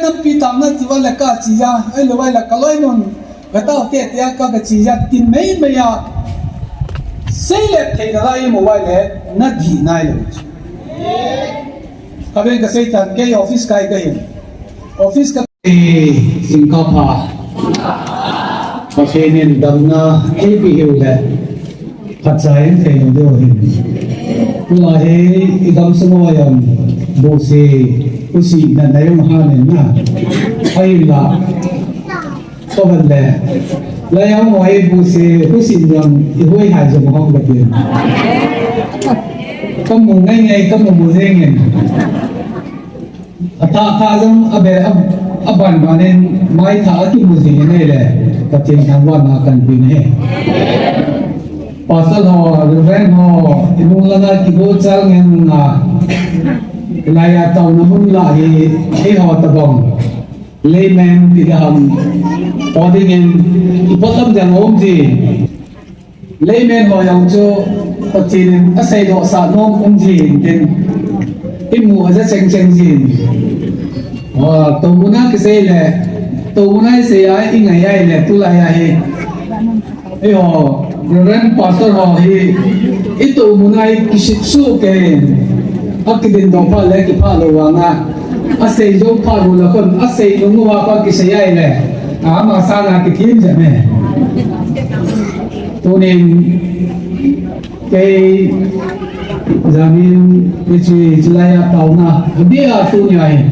nam pi tam na ti wala ka chi ja ai lo wala ka loi non gata te te ka chi ja tin mai mai ya sei le thei na lai mo wai le na di nai lo ka ben ka sei tan ke office kai ka hin office ka Singapore Pasien yang damna happy hiulah, percaya saya itu hin. Mulai idam semua yang bose usi dan daya mahanen na, ayulah, kawan le, layang mulai bose usi yang ibuai haji mohon betul. Kamu ngai kamu buzengin. Tak jam aban manen mai tak ki buzengin ni le. Kacang kawan akan pineh. Pasal ho, reven ho, inung lana kibo cang yang laya tau namun lagi ho tabong. Layman tidak poding yang ipotam jangan ji. Layman ho yang jo kacang asai do sa nom ji den imu aja ceng ji. Wah, tumuna kesai le. Tàu này sẽ ai ngày ai là tu lại ai, họ rồi pastor họ thì ít tàu này kỹ sư cái, cái đến đó phải lấy cái phải lo vàng à, xây dựng phải lo con, xây dựng nó phải cái xây ai là, mà sao là cái thiên vậy nè, cho nên cái zamin cái gì lại tàu na, dia tu nhảy,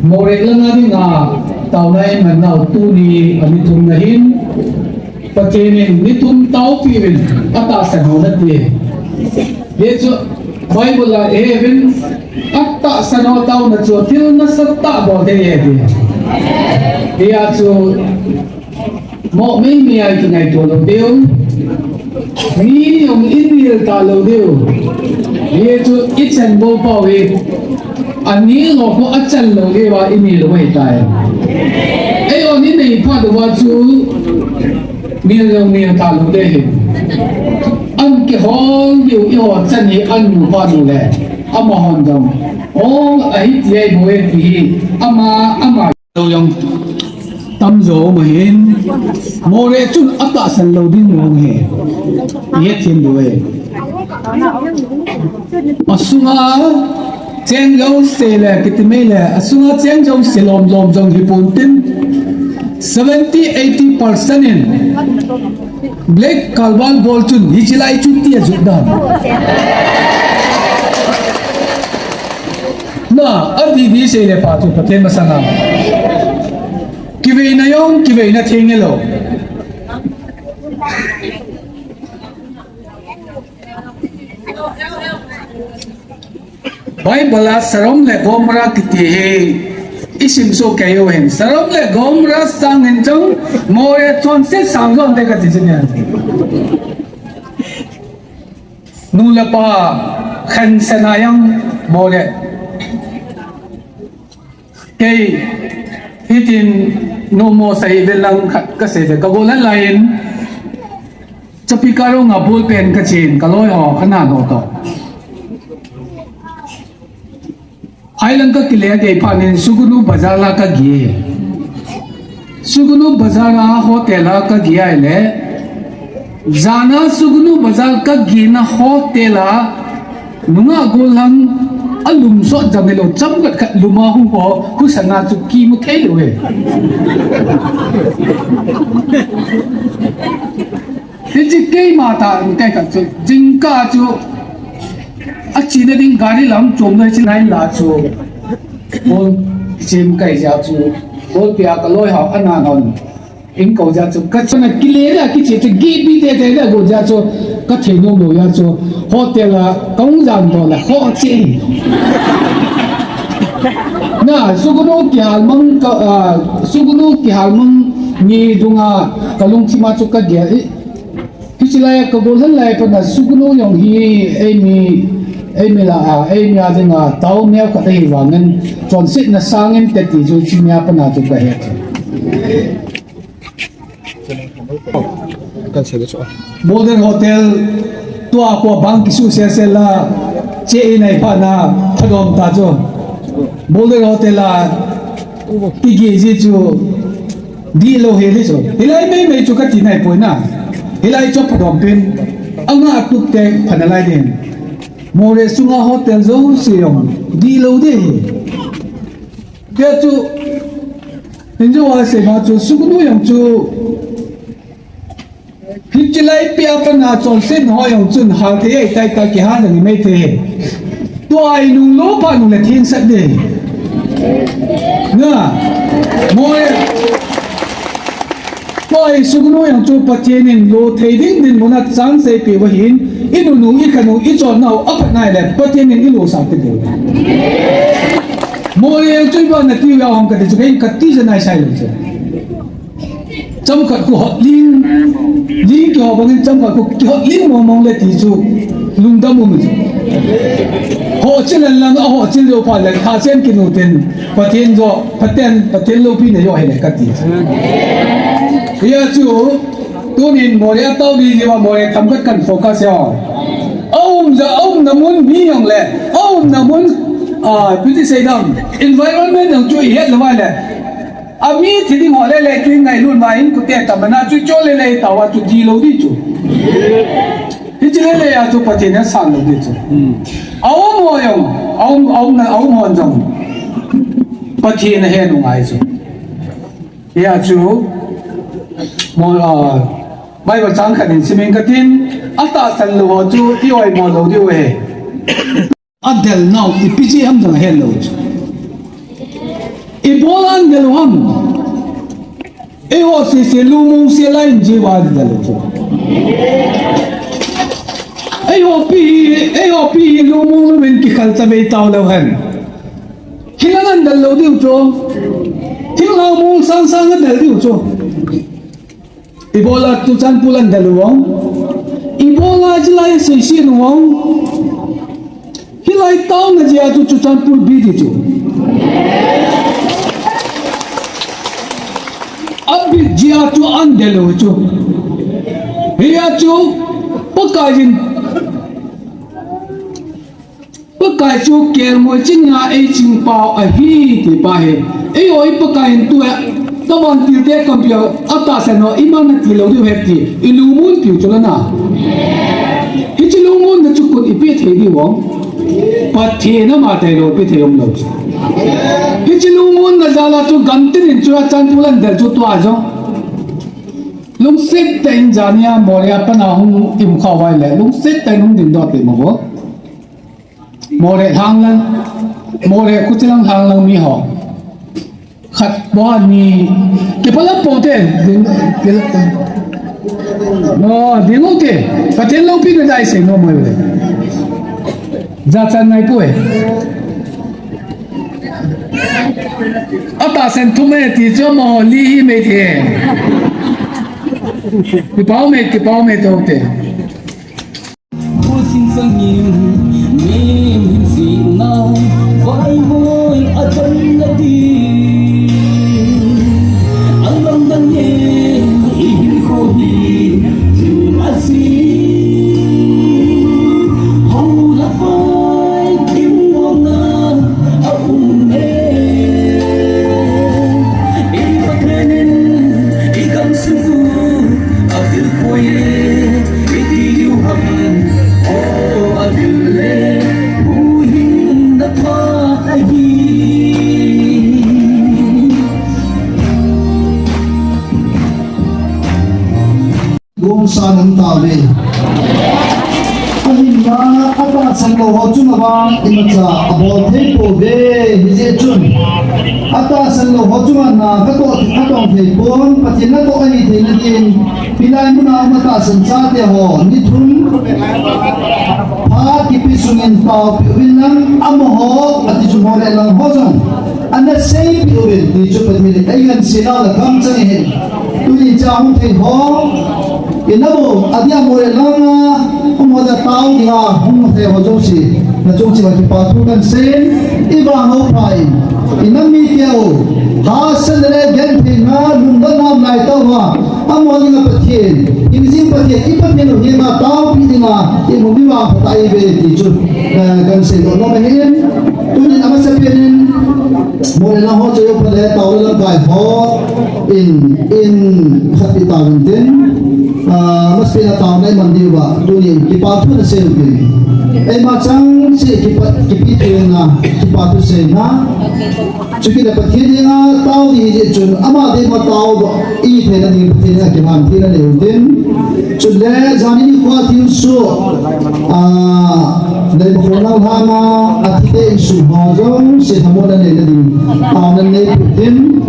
một lần nào đi na tàu này mà nào tu ni anh thùng na hin, pakenin ni thùng tàu pirin, ata sa hao na tiye. Ye cho Bible la even ata sa hao tàu na cho til na sa ta bo de ye di. Dia cho mo mi mi ai ki ngai to lo deu, ni yong inil ta lo deu. Ye cho itchen bo pa we, ani lo ko achan lo le wa inil wei tai. Ayo ni nei pha do wa chu ni ta lo de hin an ke hong yu yo chan ni an nu pha nu le ama hon dong ong ai ye mo e ti ama lo yong tam zo ma hin mo re chun ata san lo din mo he ye thiên do e asunga cheng lo se le kitme le asunga cheng jo se lom jong hi pun tin 70-80% in black kalban bol chun hichilai chutti ajudam na adi di se le patu pathen masanga kive na yong kive na thengelo Bible sarom le gomra kiti isim so kayo hen sarom le gomra sang hen jong more ton se sang gon de ka tisnya nu la pa khan sanayang more kay hitin no mo sai velang ka se ka bolan lain chapikaro nga bol pen ka chin kaloi ho khana no to Island ka kilaya kay panin Sugunu Bazar la ka giye Sugunu Bazar la hotel la ka giya ile Zana Sugunu Bazar ka gina hotel la nunga golang alum so jamelo chamgat khat luma hu ko kusanga chu ki mu thelo he Ji kei mata kai ka chu jingka chu China ding gari lam chom lai chin nai la chu bol chim kai ja chu bol pia ka loi ha ana ngon in ko ja chu ka chana kile la ki che gi bi de de la go ja chu ka the no lo ya chu hotel la kong jan do la ho chi na sugunu ki halmang ka sugunu ki halmang ni dunga kalung chima chu ka ge kichilaya ka bol lai pa na sugunu yong hi mi la mi a dinga tau meo ka hi wangan chon sit na sangin te ti ju chimya pa na tu ka he modern hotel tua ko bang kisu se la che nai pa na thagom ta jo modern hotel la cái gì chú đi lâu hết đấy rồi thì lại mấy chú cái gì này bồi na thì lại cho phát động tiền ông nào tụt tiền thành lại tiền mua để xuống hotel rồi sử dụng đi lâu đi cái chú hiện giờว่าสิมาchú xuống núi yang chú hiện giờ lại bây giờ na chọn xin họ yang chun hàng thế tại tại cái hàng này mấy thế tôi ai nung lố pa nung là thiên sát đi nữa mua tôi xuống núi yang chú bắt tiền nên lố thấy đến muốn ăn sáng sẽ bị vào hiện ít nung ít cái nung ít chọn nào ấp này là bắt tiền nên ít lố sao tới được mua yang chú bao nhiêu tiêu vào cái chú cái tí giờ này sai rồi trong cái của họ liên của họ bằng trong cái của họ liên mong lại tí chú lung tâm một họ chỉ là họ chỉ lưu phải là thà xem cái nụ tiền phát tiền lâu pin này rồi hay là cái gì bây giờ chú tôi nhìn mua để tao đi nhưng mà mua để thăm cái cần focus sao ông là muốn bí nhộng lệ ông là muốn bây giờ xây dựng environment ông chú ý hết là vậy lệ ami thì đi hỏi lại chú ngày luôn mà anh có thể tầm na chú cho lại tao chú đi lâu đi chú thì chỉ lại chú phát triển nó sáng lâu đi chú ông mua ông mua giống phát triển nó hết đúng ai chú bây chú mua bây giờ chẳng cần xin mình cái tin ta sẵn lâu chú đi hỏi mua lâu đi về Adel now thì bây giờ em đang hello Ebola del ham Eho se lumu se lain jiwa del Eho pi lumu men ki khalta be taw lo han Hilangan del lo diu cho Hilang mu sang sang del diu cho Ebola tu chan pulan del wong Ebola jilai se sin wong Hilai taw na jia tu chan pul bi di cho अब जिया चु अंधेलो चु हिया चु पकाई चु केर मो चिंगा ए चिंग पाव a hi ti pa he e oi pakai tu to bon ti te kompio ata se no imana ti lo du hepti ilumun pi chu na hi chi lumun na chu kun ipi the di wo pa the na ma te lo pi the yom lo hi chi lumun na jala chu gam tin chu chan tulan der chu to ajo lung sit ten jania moria pana hum tim khawai le lung sit ten hum din do te mo bo more thang lan more ku chilang thang lang mi ho khat bo ni ke pala po te no dingo te patel lo pi na dai se no mo le ja chan nai pu e ata sen tu me ti cho mo li me the cái bao mẹ đâu thế xin sang nhìn mình xin nào vai môi ở chân là đi anh đang đang nghe ý khô đi từ lá xí hầu là vai tim buồn na ông nghe ý có thể nên ý cảm xúc sa ng tabi. Ahin na apa sa lawa chunaba imatsa about tempo be hije chun. Ata sa lawa chunana katong phepon patina to ani thein pilai muna mata sansa te ho nithun pa kipisungin pa piwinang amoho ati chumore lang hojong. Anda sei piwin di chupatmi ayan sina la kam changi tuli chang the ho inabo adia more langa umoda tao dia humte hojosi na chungchi wa ki patu kan sen iba no pai inami tiao ha sanre gen thina lunda nam lai taw wa amoli na patien injing patien ipatien no hema tao pidina imu biwa patai be ti chu kan sen no me hen tunin amasapien mua lên nó cho yêu phần tàu lên cái họ in khát bị tàu mình tin mất pin tàu này mình đi vào đôi khi cái bao thuốc là sale tiền em mà chẳng sẽ cái bị tiền na cái bao thuốc sale na chứ cái là bật thiết đi na tàu đi để chun ama đi mà tàu y thế là đi bật thiết là cái hàng thiết là đều tin chun lẽ giờ này qua thiếu số đây một phần nào hàng thiết số họ giống sẽ tham gia này là đi tàu này tin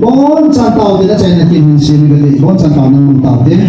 bốn trăm tàu thì đã chạy là tiền hình xin cái gì bốn trăm tàu nó tàu tin